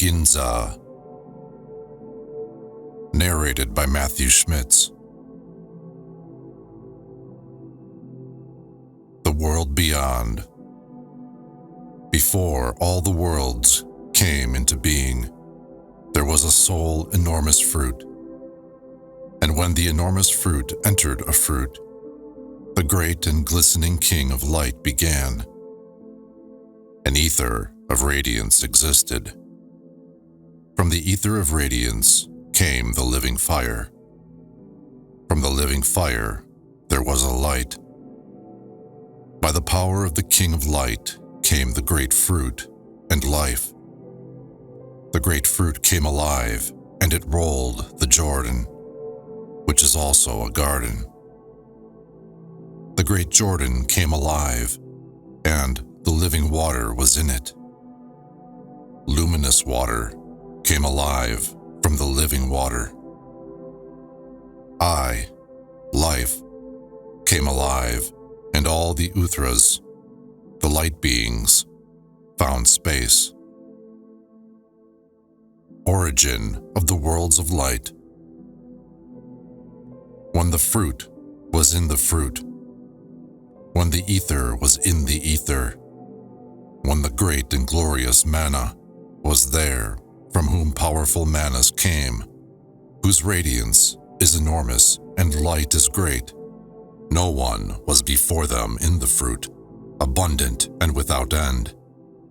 Ginza. Narrated by Matthew Schmitz. The world beyond. Before all the worlds came into being, there was a sole enormous fruit. And when the enormous fruit entered a fruit, the great and glistening king of light began. An ether of radiance existed. From the ether of radiance came the living fire. From the living fire, there was a light. By the power of the King of Light came the great fruit and life. The great fruit came alive, and it rolled the Jordan, which is also a garden. The great Jordan came alive, and the living water was in it. Luminous water came alive from the living water. I, life, came alive, and all the Uthras, the light beings, found space. Origin of the worlds of light. When the fruit was in the fruit, when the ether was in the ether, when the great and glorious manna was there, from whom powerful manas came, whose radiance is enormous and light is great. No one was before them in the fruit, abundant and without end,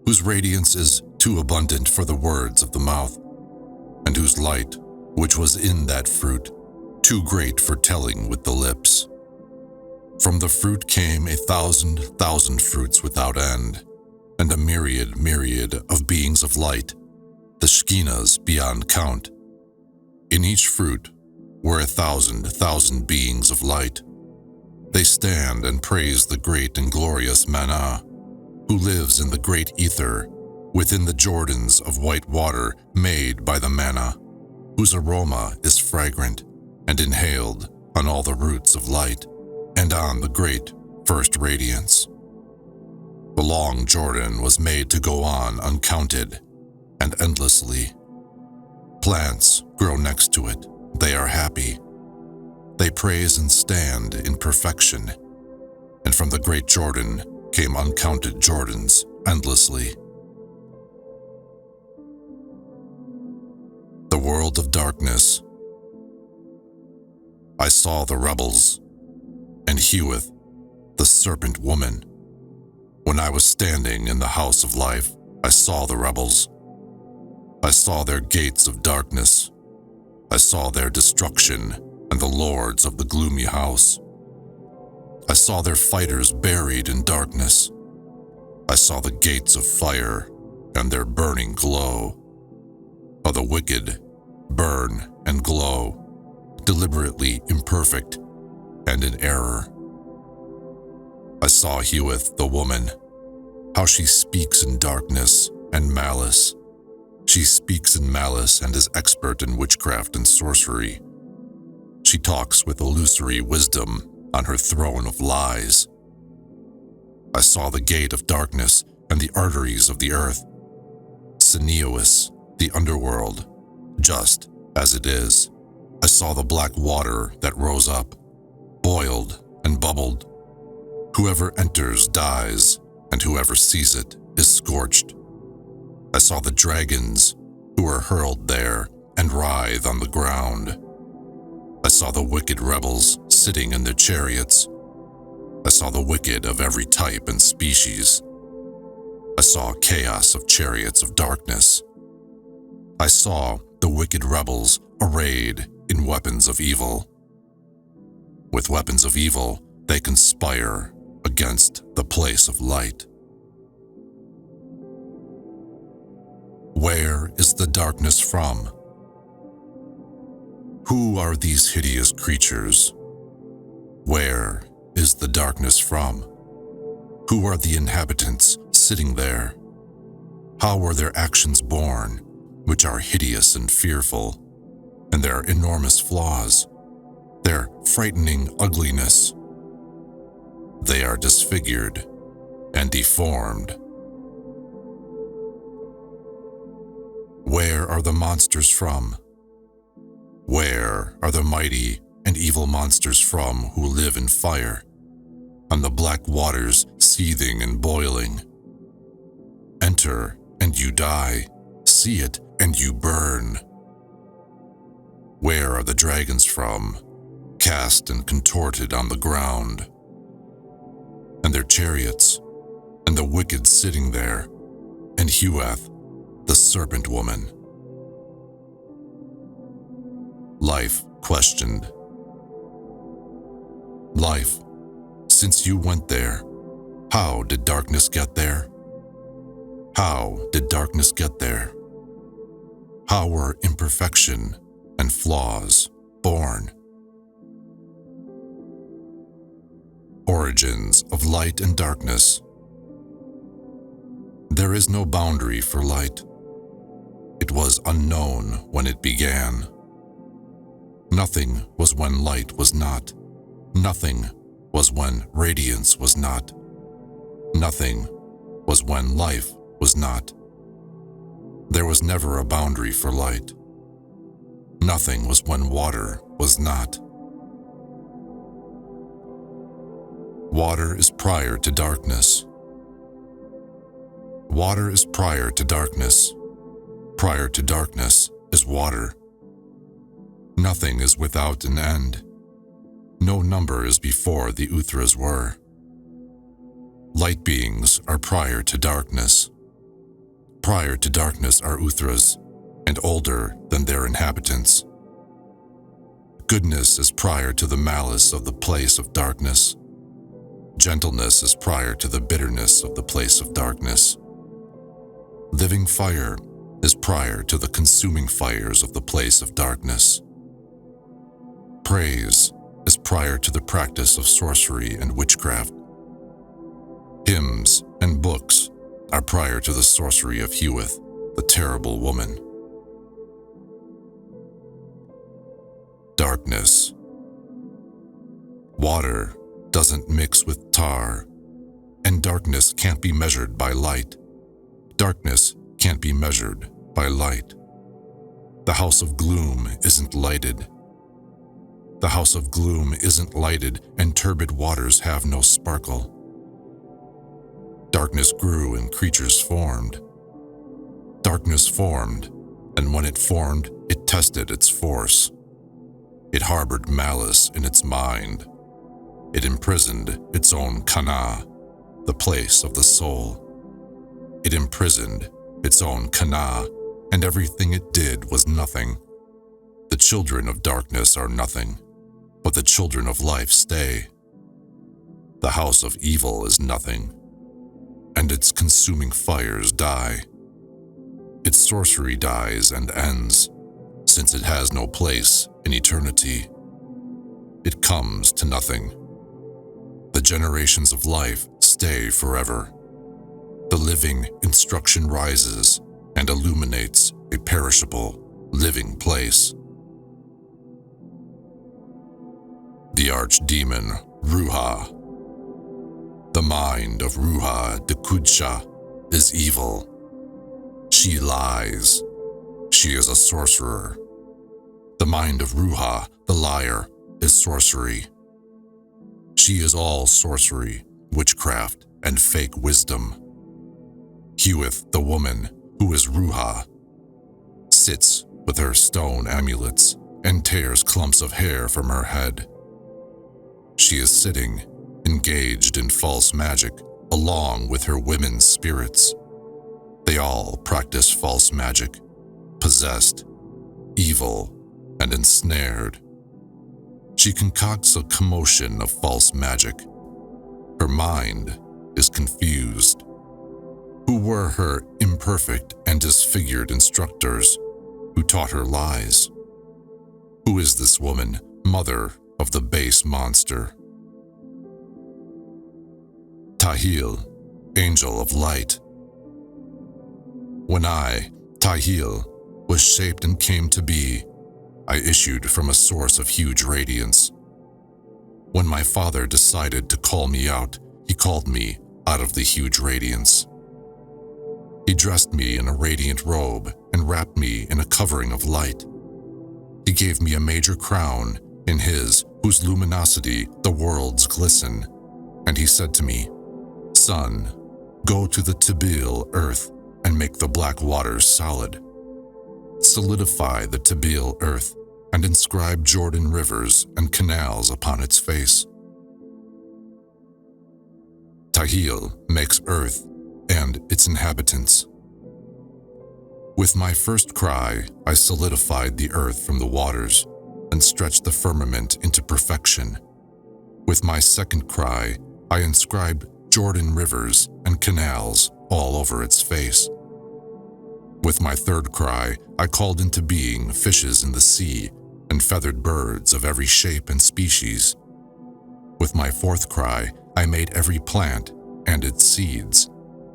whose radiance is too abundant for the words of the mouth, and whose light, which was in that fruit, too great for telling with the lips. From the fruit came 1,000,000 fruits without end, and a myriad of beings of light, the Shkinas beyond count. In each fruit were 1,000,000 beings of light. They stand and praise the great and glorious Mana, who lives in the great ether, within the Jordans of white water made by the Mana, whose aroma is fragrant and inhaled on all the roots of light and on the great first radiance. The long Jordan was made to go on uncounted and endlessly. Plants grow next to it. They are happy. They praise and stand in perfection. And from the great Jordan came uncounted Jordans endlessly. The world of darkness. I saw the rebels, and heweth, the serpent woman. When I was standing in the house of life, I saw the rebels. I saw their gates of darkness. I saw their destruction and the lords of the gloomy house. I saw their fighters buried in darkness. I saw the gates of fire and their burning glow. How the wicked burn and glow, deliberately imperfect and in error. I saw heweth the woman, how she speaks in darkness and malice. She speaks in malice and is expert in witchcraft and sorcery. She talks with illusory wisdom on her throne of lies. I saw the gate of darkness and the arteries of the earth. Sinuous, the underworld, just as it is. I saw the black water that rose up, boiled and bubbled. Whoever enters dies, and whoever sees it is scorched. I saw the dragons who were hurled there and writhe on the ground. I saw the wicked rebels sitting in their chariots. I saw the wicked of every type and species. I saw a chaos of chariots of darkness. I saw the wicked rebels arrayed in weapons of evil. With weapons of evil, they conspire against the place of light. Where is the darkness from? Who are these hideous creatures? Where is the darkness from? Who are the inhabitants sitting there? How were their actions born, which are hideous and fearful, and their enormous flaws, their frightening ugliness? They are disfigured and deformed. Where are the monsters from? Where are the mighty and evil monsters from who live in fire, on the black waters seething and boiling? Enter and you die, see it and you burn. Where are the dragons from, cast and contorted on the ground? And their chariots, and the wicked sitting there, and Heweth, the serpent woman. Life questioned. Life, since you went there, how did darkness get there? How did darkness get there? How were imperfection and flaws born? Origins of light and darkness. There is no boundary for light. It was unknown when it began. Nothing was when light was not. Nothing was when radiance was not. Nothing was when life was not. There was never a boundary for light. Nothing was when water was not. Water is prior to darkness. Water is prior to darkness. Prior to darkness is water. Nothing is without an end. No number is before the Uthras were. Light beings are prior to darkness. Prior to darkness are Uthras, and older than their inhabitants. Goodness is prior to the malice of the place of darkness. Gentleness is prior to the bitterness of the place of darkness. Living fire is prior to the consuming fires of the place of darkness. Praise is prior to the practice of sorcery and witchcraft. Hymns and books are prior to the sorcery of Heweth, the terrible woman. Darkness. Water doesn't mix with tar, and darkness can't be measured by light. Darkness can't be measured by light. The house of gloom isn't lighted. The house of gloom isn't lighted, and turbid waters have no sparkle. Darkness grew and creatures formed. Darkness formed, and when it formed, it tested its force. It harbored malice in its mind. It imprisoned its own kana, the place of the soul. It imprisoned its own kana, and everything it did was nothing. The children of darkness are nothing, but the children of life stay. The house of evil is nothing, and its consuming fires die. Its sorcery dies and ends, since it has no place in eternity. It comes to nothing. The generations of life stay forever. The living instruction rises and illuminates a perishable, living place. The Archdemon Ruha. The mind of Ruha de Kudsha is evil. She lies. She is a sorcerer. The mind of Ruha, the liar, is sorcery. She is all sorcery, witchcraft, and fake wisdom. Heweth, the woman, who is Ruha, sits with her stone amulets and tears clumps of hair from her head. She is sitting, engaged in false magic, along with her women's spirits. They all practice false magic, possessed, evil, and ensnared. She concocts a commotion of false magic. Her mind is confused. Who were her imperfect and disfigured instructors who taught her lies? Who is this woman, mother of the base monster? Tahil, angel of light. When I, Tahil, was shaped and came to be, I issued from a source of huge radiance. When my father decided to call me out, he called me out of the huge radiance. He dressed me in a radiant robe and wrapped me in a covering of light. He gave me a major crown in his whose luminosity the worlds glisten, and he said to me, "Son, go to the Tabil earth and make the black waters solid. Solidify the Tabil earth and inscribe Jordan rivers and canals upon its face." Tahil makes earth and its inhabitants. With my first cry, I solidified the earth from the waters and stretched the firmament into perfection. With my second cry, I inscribed Jordan rivers and canals all over its face. With my third cry, I called into being fishes in the sea and feathered birds of every shape and species. With my fourth cry, I made every plant and its seeds,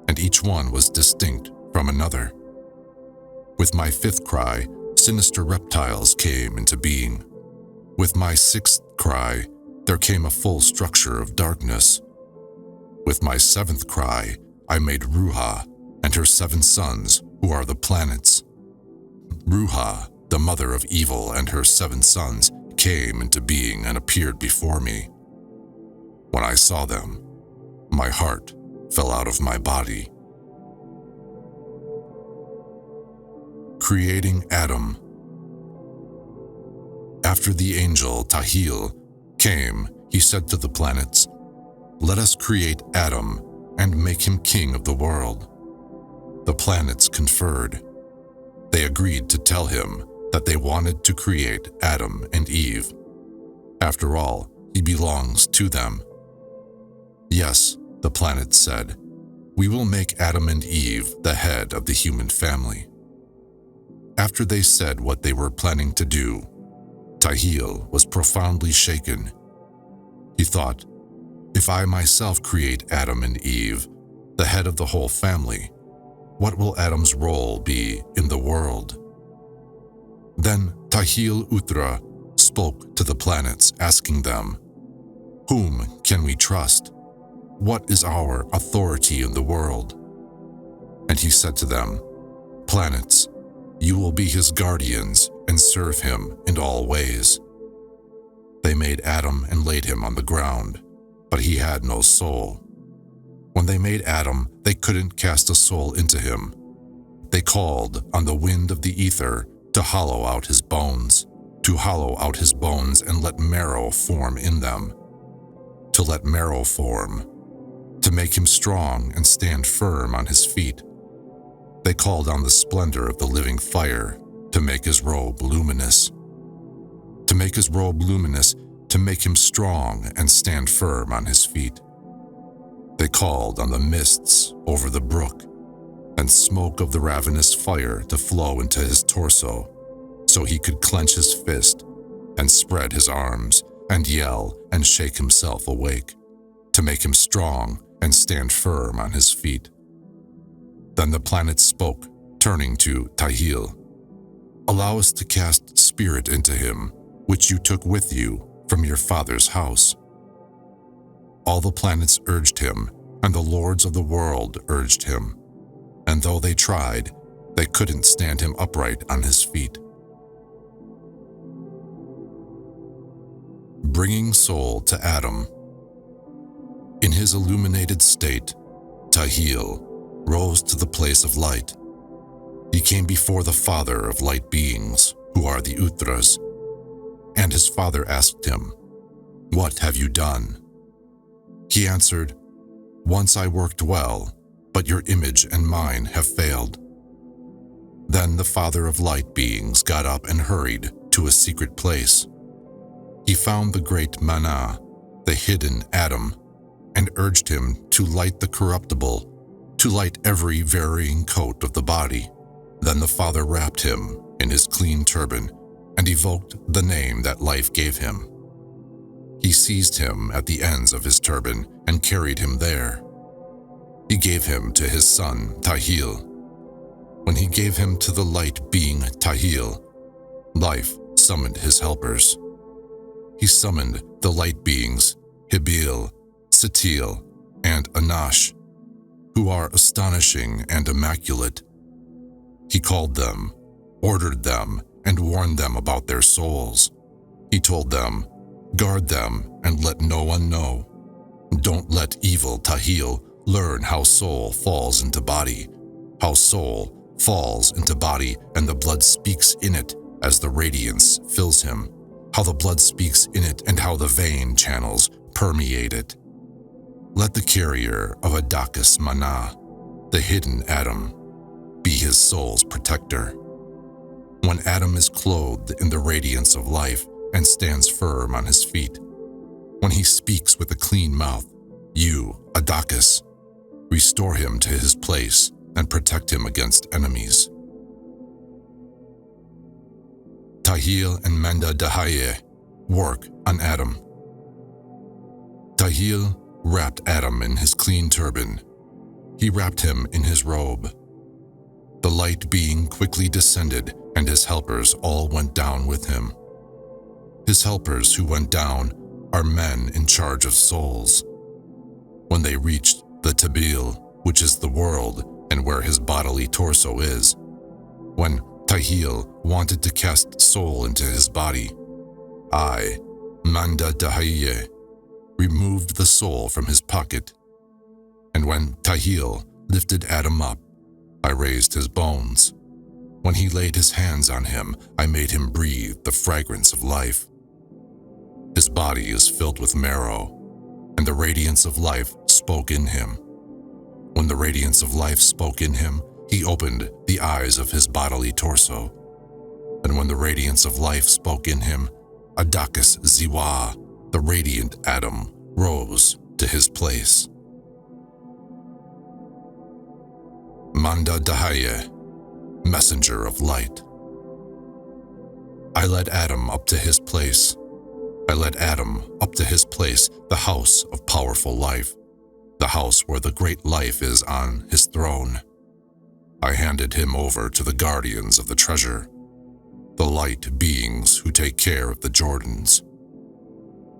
and each one was distinct from another. With my fifth cry, sinister reptiles came into being. With my sixth cry, there came a full structure of darkness. With my seventh cry, I made Ruha and her 7 sons, who are the planets. Ruha, the mother of evil, and her 7 sons came into being and appeared before me. When I saw them, my heart fell out of my body. Creating Adam. After the angel Tahil came, he said to the planets, "Let us create Adam and make him king of the world." The planets conferred. They agreed to tell him that they wanted to create Adam and Eve. After all, he belongs to them. "Yes," the planets said, "we will make Adam and Eve the head of the human family." After they said what they were planning to do, Tahil was profoundly shaken. He thought, "If I myself create Adam and Eve, the head of the whole family, what will Adam's role be in the world?" Then Tahil Utra spoke to the planets, asking them, "Whom can we trust? What is our authority in the world?" And he said to them, "Planets, you will be his guardians and serve him in all ways." They made Adam and laid him on the ground, but he had no soul. When they made Adam, they couldn't cast a soul into him. They called on the wind of the ether to hollow out his bones, and let marrow form in them. To let marrow form, to make him strong and stand firm on his feet. They called on the splendor of the living fire to make his robe luminous. To make his robe luminous, to make him strong and stand firm on his feet. They called on the mists over the brook and smoke of the ravenous fire to flow into his torso, so he could clench his fist and spread his arms and yell and shake himself awake, to make him strong and stand firm on his feet. Then the planets spoke, turning to Tahil, "Allow us to cast spirit into him, which you took with you from your father's house." All the planets urged him, and the lords of the world urged him, and though they tried, they couldn't stand him upright on his feet. Bringing soul to Adam. In his illuminated state, Tahil rose to the place of light. He came before the father of light beings, who are the Utras, and his father asked him, "What have you done?" He answered, "Once I worked well, but your image and mine have failed." Then the father of light beings got up and hurried to a secret place. He found the great Mana, the hidden Adam, and urged him to light the corruptible, to light every varying coat of the body. Then the father wrapped him in his clean turban and evoked the name that life gave him. He seized him at the ends of his turban and carried him there. He gave him to his son, Tahil. When he gave him to the light being Tahil, life summoned his helpers. He summoned the light beings, Hibil, Satil, and Anash, who are astonishing and immaculate. He called them ordered them, and warned them about their souls. He told them, "Guard them and let no one know. Don't let evil Tahil learn how soul falls into body, how soul falls into body and the blood speaks in it as the radiance fills him, how the blood speaks in it and how the vein channels permeate it. Let the carrier of Adakas Mana, the hidden Adam, be his soul's protector. When Adam is clothed in the radiance of life and stands firm on his feet, when he speaks with a clean mouth, you, Adakas, restore him to his place and protect him against enemies." Tahil and Manda Dahaye work on Adam. Tahil wrapped Adam in his clean turban. He wrapped him in his robe. The light being quickly descended, and his helpers all went down with him. His helpers who went down are men in charge of souls. When they reached the Tabil, which is the world and where his bodily torso is, when Tahil wanted to cast soul into his body, I, Manda Dahaye, removed the soul from his pocket. And when Tahil lifted Adam up, I raised his bones. When he laid his hands on him, I made him breathe the fragrance of life. His body is filled with marrow, and the radiance of life spoke in him. When the radiance of life spoke in him, he opened the eyes of his bodily torso. And when the radiance of life spoke in him, Adakas Ziwa, the radiant Adam, rose to his place. Manda Dahaye, messenger of light. I led Adam up to his place. I led Adam up to his place, the house of powerful life, the house where the great life is on his throne. I handed him over to the guardians of the treasure, the light beings who take care of the Jordans.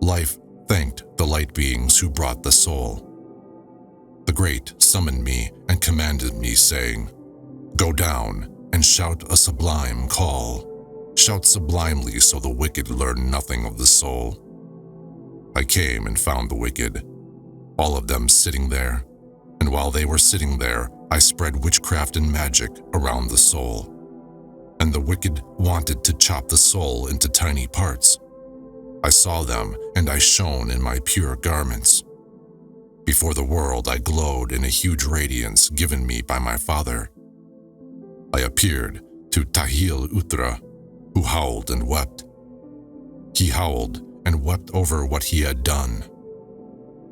Life thanked the light beings who brought the soul. The great summoned me and commanded me, saying, "Go down and shout a sublime call. Shout sublimely so the wicked learn nothing of the soul." I came and found the wicked, all of them sitting there, and while they were sitting there, I spread witchcraft and magic around the soul. And the wicked wanted to chop the soul into tiny parts. I saw them, and I shone in my pure garments. Before the world, I glowed in a huge radiance given me by my father. I appeared to Tahil Utra, who howled and wept. He howled and wept over what he had done.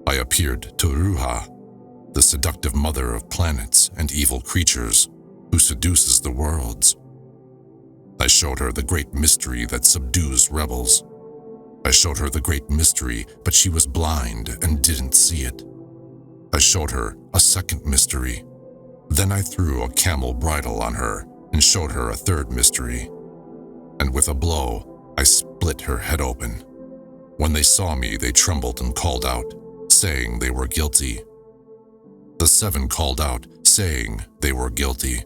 I appeared to Ruha, the seductive mother of planets and evil creatures, who seduces the worlds. I showed her the great mystery that subdues rebels. I showed her the great mystery, but she was blind and didn't see it. I showed her a second mystery. Then I threw a camel bridle on her and showed her a third mystery. And with a blow, I split her head open. When they saw me, they trembled and called out, saying they were guilty. The seven called out, saying they were guilty.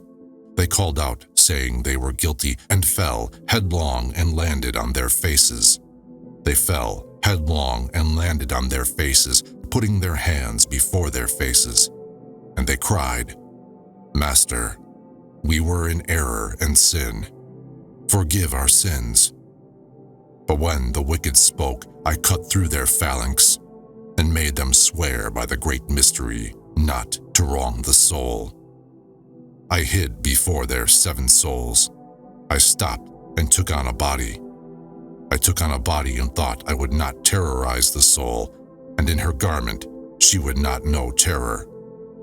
They called out, saying they were guilty, and fell headlong and landed on their faces. They fell headlong and landed on their faces, putting their hands before their faces. And they cried, "Master, we were in error and sin. Forgive our sins." But when the wicked spoke, I cut through their phalanx and made them swear by the great mystery not to wrong the soul. I hid before their seven souls. I stopped and took on a body. I took on a body and thought I would not terrorize the soul, and in her garment she would not know terror.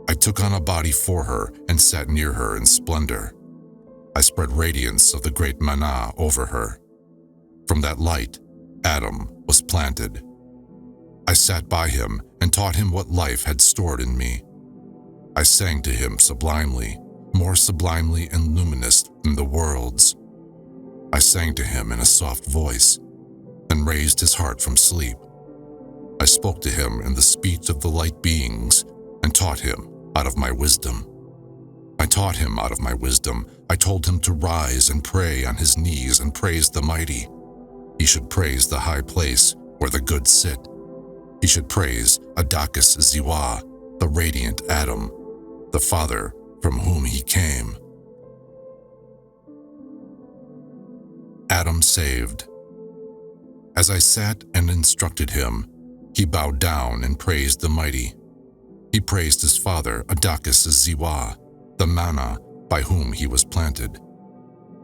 I took on a body for her and sat near her in splendor. I spread radiance of the great Mana over her. From that light, Adam was planted. I sat by him and taught him what life had stored in me. I sang to him sublimely, more sublimely and luminous than the worlds. I sang to him in a soft voice and raised his heart from sleep. I spoke to him in the speech of the light beings and taught him out of my wisdom. I taught him out of my wisdom. I told him to rise and pray on his knees and praise the mighty. He should praise the high place where the good sit. He should praise Adakis Ziwa, the radiant Adam, the Father from whom he came. Adam saved. As I sat and instructed him, he bowed down and praised the mighty. He praised his father, Adakis Ziwa, the manna by whom he was planted.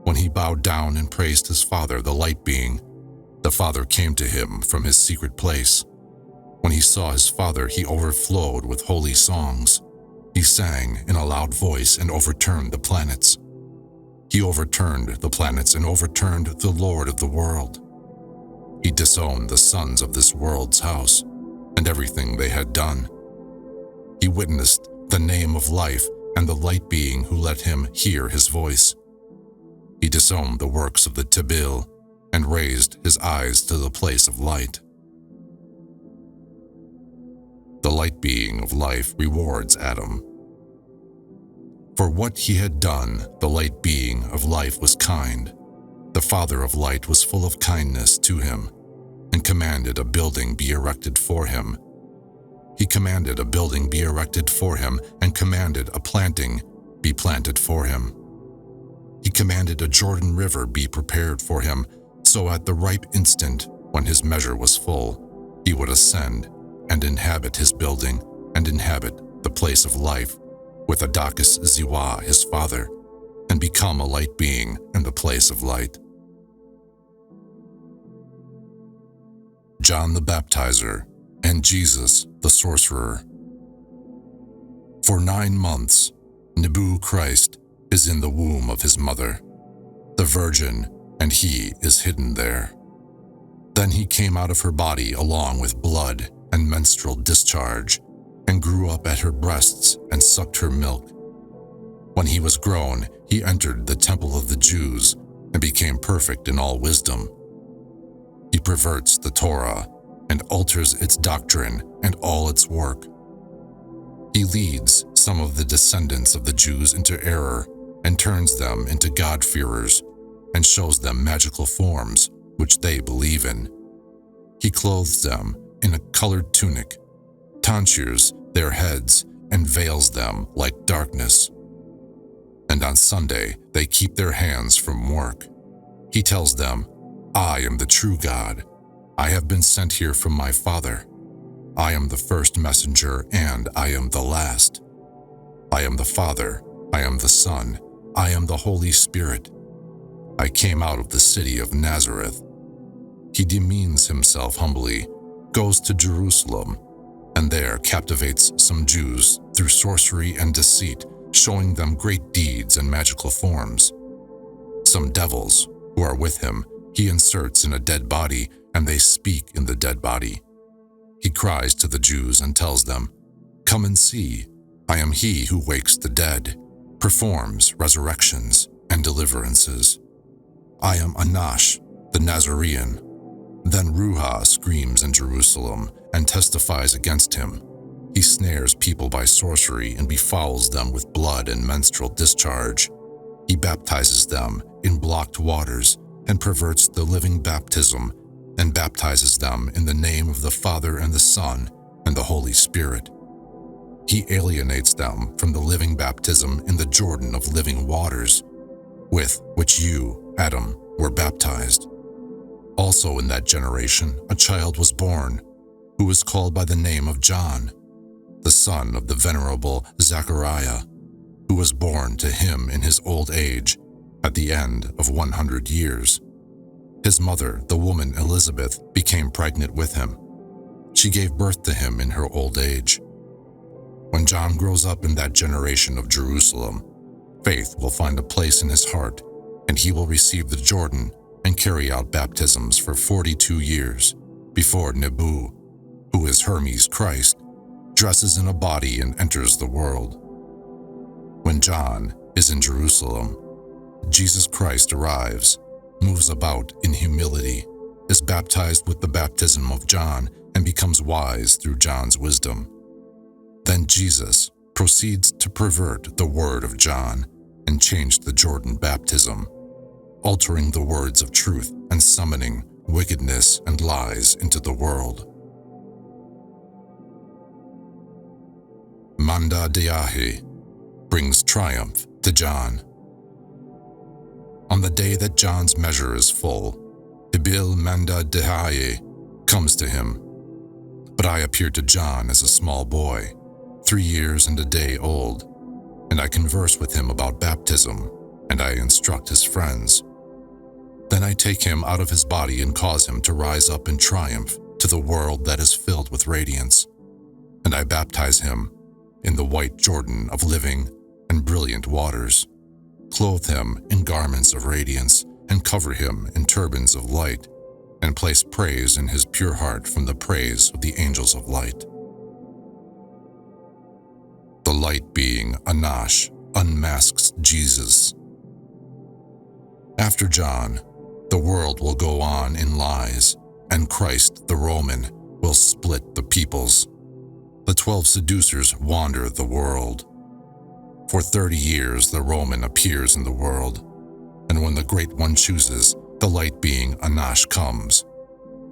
When he bowed down and praised his father, the light being, the Father came to him from his secret place. When he saw his father, he overflowed with holy songs. He sang in a loud voice and overturned the planets. He overturned the planets and overturned the Lord of the world. He disowned the sons of this world's house and everything they had done. He witnessed the name of life and the light being who let him hear his voice. He disowned the works of the Tibil and raised his eyes to the place of light. The light being of life rewards Adam. For what he had done, the light being of life was kind. The Father of light was full of kindness to him and commanded a building be erected for him. He commanded a building be erected for him and commanded a planting be planted for him. He commanded a Jordan River be prepared for him, so at the ripe instant, when his measure was full, he would ascend and inhabit his building and inhabit the place of life with Adakis Ziwa, his father, and become a light being in the place of light. John the Baptizer and Jesus the Sorcerer. For 9 months, Nebu Christ is in the womb of his mother, the Virgin, and he is hidden there. Then he came out of her body along with blood and menstrual discharge, and grew up at her breasts and sucked her milk. When he was grown, he entered the temple of the Jews and became perfect in all wisdom. He perverts the Torah and alters its doctrine and all its work. He leads some of the descendants of the Jews into error and turns them into God-fearers and shows them magical forms which they believe in. He clothes them in a colored tunic, tonsures their heads, and veils them like darkness. And on Sunday they keep their hands from work. He tells them, I am the true God. I have been sent here from my Father. I am the first messenger and I am the last. I am the Father, I am the Son, I am the Holy Spirit. I came out of the city of Nazareth. He demeans himself humbly, goes to Jerusalem, and there captivates some Jews through sorcery and deceit, showing them great deeds and magical forms. Some devils who are with him he inserts in a dead body, and they speak in the dead body. He cries to the Jews and tells them, Come and see, I am he who wakes the dead, performs resurrections and deliverances. I am Anash, the Nazarene. Then Ruha screams in Jerusalem and testifies against him. He snares people by sorcery and befouls them with blood and menstrual discharge. He baptizes them in blocked waters and perverts the living baptism and baptizes them in the name of the Father and the Son and the Holy Spirit. He alienates them from the living baptism in the Jordan of living waters, with which you, Adam, were baptized. Also in that generation a child was born, who was called by the name of John, the son of the venerable Zechariah, who was born to him in his old age, at the end of 100 years. His mother, the woman Elizabeth, became pregnant with him. She gave birth to him in her old age. When John grows up in that generation of Jerusalem, faith will find a place in his heart, and he will receive the Jordan and carry out baptisms for 42 years before Nebu, who is Hermes Christ, dresses in a body and enters the world. When John is in Jerusalem, Jesus Christ arrives, moves about in humility, is baptized with the baptism of John, and becomes wise through John's wisdom. Then Jesus, proceeds to pervert the word of John and change the Jordan baptism, altering the words of truth and summoning wickedness and lies into the world. Mandean brings triumph to John. On the day that John's measure is full, Ibil Mandean comes to him. But I appeared to John as a small boy, 3 years and a day old, and I converse with him about baptism, and I instruct his friends. Then I take him out of his body and cause him to rise up in triumph to the world that is filled with radiance, and I baptize him in the white Jordan of living and brilliant waters, clothe him in garments of radiance, and cover him in turbans of light, and place praise in his pure heart from the praise of the angels of light. The light being Anash unmasks Jesus. After John, the world will go on in lies, and Christ the Roman will split the peoples. The 12 seducers wander the world. For 30 years the Roman appears in the world, and when the Great One chooses, the light being Anash comes.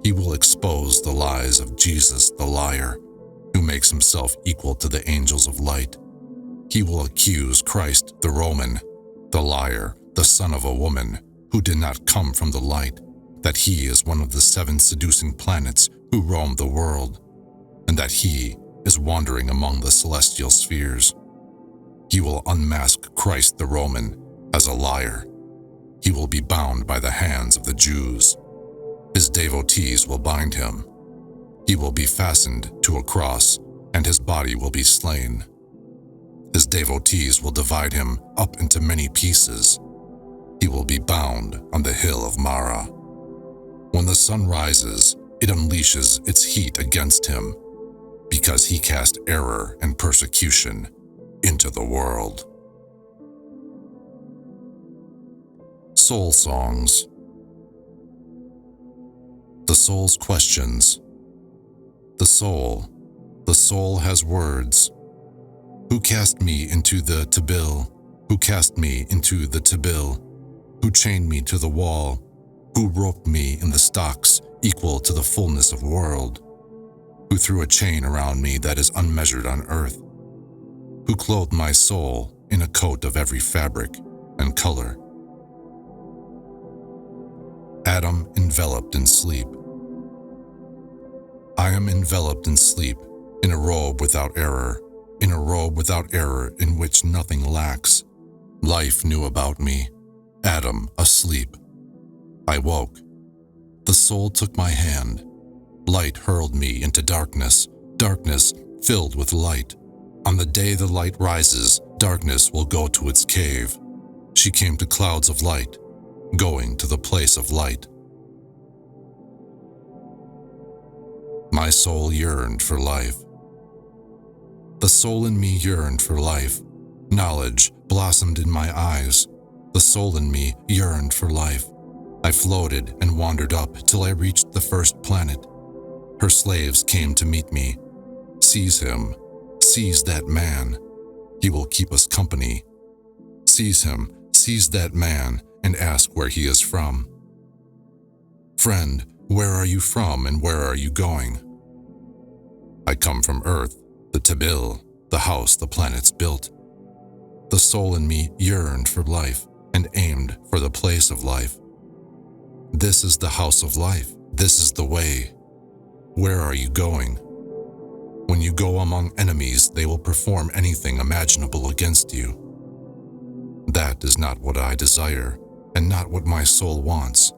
He will expose the lies of Jesus the liar, who makes himself equal to the angels of light. He will accuse Christ the Roman, the liar, the son of a woman, who did not come from the light, that he is one of the 7 seducing planets who roam the world, and that he is wandering among the celestial spheres. He will unmask Christ the Roman as a liar. He will be bound by the hands of the Jews. His devotees will bind him. He will be fastened to a cross, and his body will be slain. His devotees will divide him up into many pieces. He will be bound on the hill of Mara. When the sun rises, it unleashes its heat against him, because he cast error and persecution into the world. Soul Songs. The soul's questions. The soul has words. Who cast me into the Tabil? Who cast me into the Tabil? Who chained me to the wall? Who roped me in the stocks equal to the fullness of world? Who threw a chain around me that is unmeasured on earth? Who clothed my soul in a coat of every fabric and color? Adam enveloped in sleep. I am enveloped in sleep, in a robe without error, in a robe without error in which nothing lacks. Life knew about me, Adam asleep. I woke. The soul took my hand. Light hurled me into darkness, darkness filled with light. On the day the light rises, darkness will go to its cave. She came to clouds of light, going to the place of light. My soul yearned for life. The soul in me yearned for life. Knowledge blossomed in my eyes. The soul in me yearned for life. I floated and wandered up till I reached the first planet. Her slaves came to meet me. Seize him. Seize that man. He will keep us company. Seize him. Seize that man and ask where he is from. Friend, where are you from and where are you going? I come from Earth, the Tabil, the house the planets built. The soul in me yearned for life and aimed for the place of life. This is the house of life. This is the way. Where are you going? When you go among enemies, they will perform anything imaginable against you. That is not what I desire, and not what my soul wants.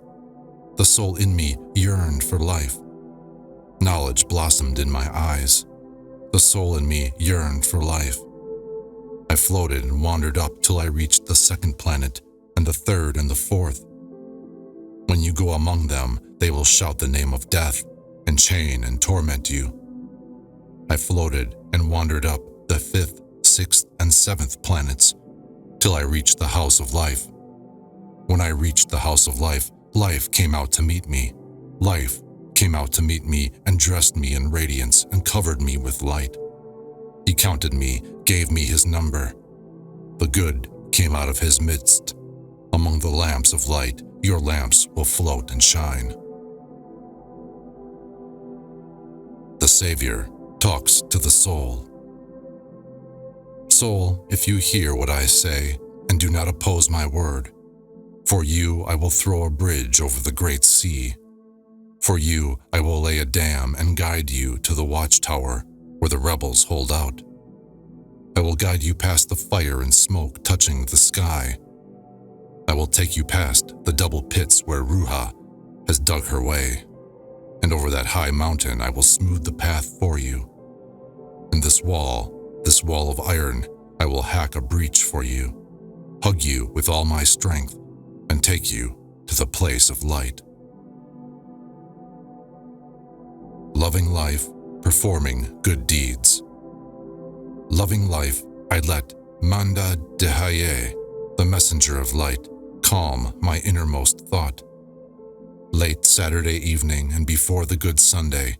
The soul in me yearned for life. Knowledge blossomed in my eyes. The soul in me yearned for life. I floated and wandered up till I reached the second planet, and the third and the fourth. When you go among them, they will shout the name of death, and chain and torment you. I floated and wandered up the 5th, 6th, and 7th planets, till I reached the house of life. When I reached the house of life, life came out to meet me. Life came out to meet me and dressed me in radiance and covered me with light. He counted me, gave me his number. The good came out of his midst. Among the lamps of light, your lamps will float and shine. The Savior talks to the soul. Soul, if you hear what I say, and do not oppose my word, for you I will throw a bridge over the great sea. For you I will lay a dam and guide you to the watchtower where the rebels hold out. I will guide you past the fire and smoke touching the sky. I will take you past the double pits where Ruha has dug her way, and over that high mountain I will smooth the path for you. In this wall of iron, I will hack a breach for you, hug you with all my strength, and take you to the place of light. Loving life, performing good deeds. Loving life, I let Manda Dehaye, the messenger of light, calm my innermost thought. Late Saturday evening and before the Good Sunday,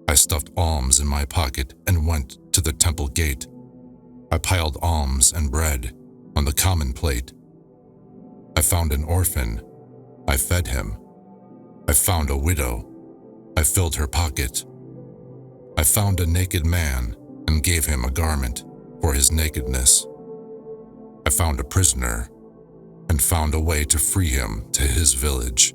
I stuffed alms in my pocket and went to the temple gate. I piled alms and bread on the common plate. I found an orphan. I fed him. I found a widow. I filled her pocket. I found a naked man and gave him a garment for his nakedness. I found a prisoner and found a way to free him to his village.